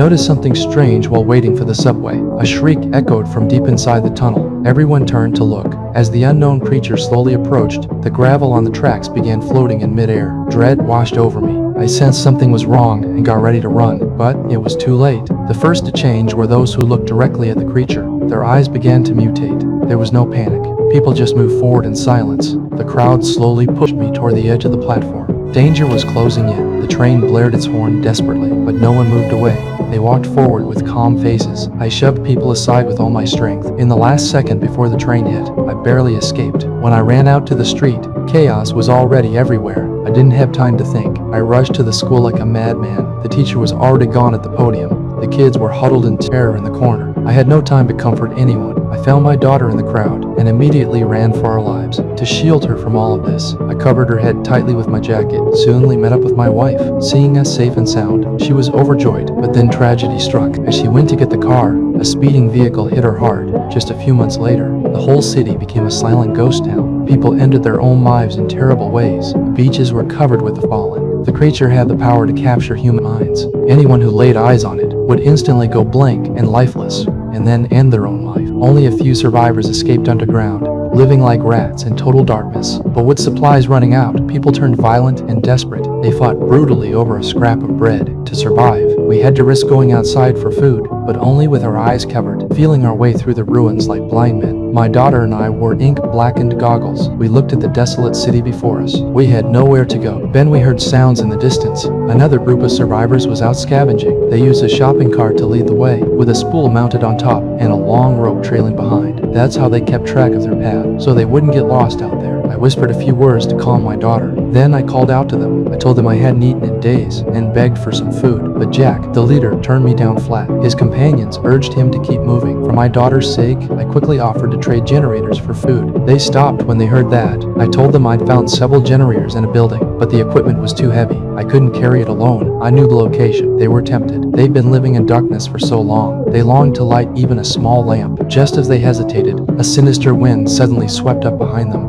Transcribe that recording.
noticed something strange while waiting for the subway. A shriek echoed from deep inside the tunnel. Everyone turned to look. As the unknown creature slowly approached, the gravel on the tracks began floating in midair. Dread washed over me. I sensed something was wrong and got ready to run, but it was too late. The first to change were those who looked directly at the creature. Their eyes began to mutate. There was no panic. People just moved forward in silence. The crowd slowly pushed me toward the edge of the platform. Danger was closing in. The train blared its horn desperately, but no one moved away. They walked forward with calm faces. I shoved people aside with all my strength. In the last second before the train hit, I barely escaped. When I ran out to the street, chaos was already everywhere. I didn't have time to think. I rushed to the school like a madman. The teacher was already gone at the podium. The kids were huddled in terror in the corner. I had no time to comfort anyone. I found my daughter in the crowd and immediately ran for our lives. To shield her from all of this, I covered her head tightly with my jacket. Soon we met up with my wife. Seeing us safe and sound, she was overjoyed, but then tragedy struck. As she went to get the car, a speeding vehicle hit her hard. Just a few months later, the whole city became a silent ghost town. People ended their own lives in terrible ways. The beaches were covered with the fallen. The creature had the power to capture human minds. Anyone who laid eyes on it would instantly go blank and lifeless, and then end their own life. Only a few survivors escaped underground, living like rats in total darkness. But with supplies running out, people turned violent and desperate. They fought brutally over a scrap of bread. To survive, we had to risk going outside for food, but only with our eyes covered, feeling our way through the ruins like blind men. My daughter and I wore ink-blackened goggles. We looked at the desolate city before us. We had nowhere to go. Then we heard sounds in the distance. Another group of survivors was out scavenging. They used a shopping cart to lead the way, with a spool mounted on top and a long rope trailing behind. That's how they kept track of their path, so they wouldn't get lost out there. I whispered a few words to calm my daughter. Then I called out to them. I told them I hadn't eaten in days and begged for some food. But Jack, the leader, turned me down flat. His companions urged him to keep moving. For my daughter's sake, I quickly offered to trade generators for food. They stopped when they heard that. I told them I'd found several generators in a building, but the equipment was too heavy. I couldn't carry it alone. I knew the location. They were tempted. They'd been living in darkness for so long. They longed to light even a small lamp. Just as they hesitated, a sinister wind suddenly swept up behind them.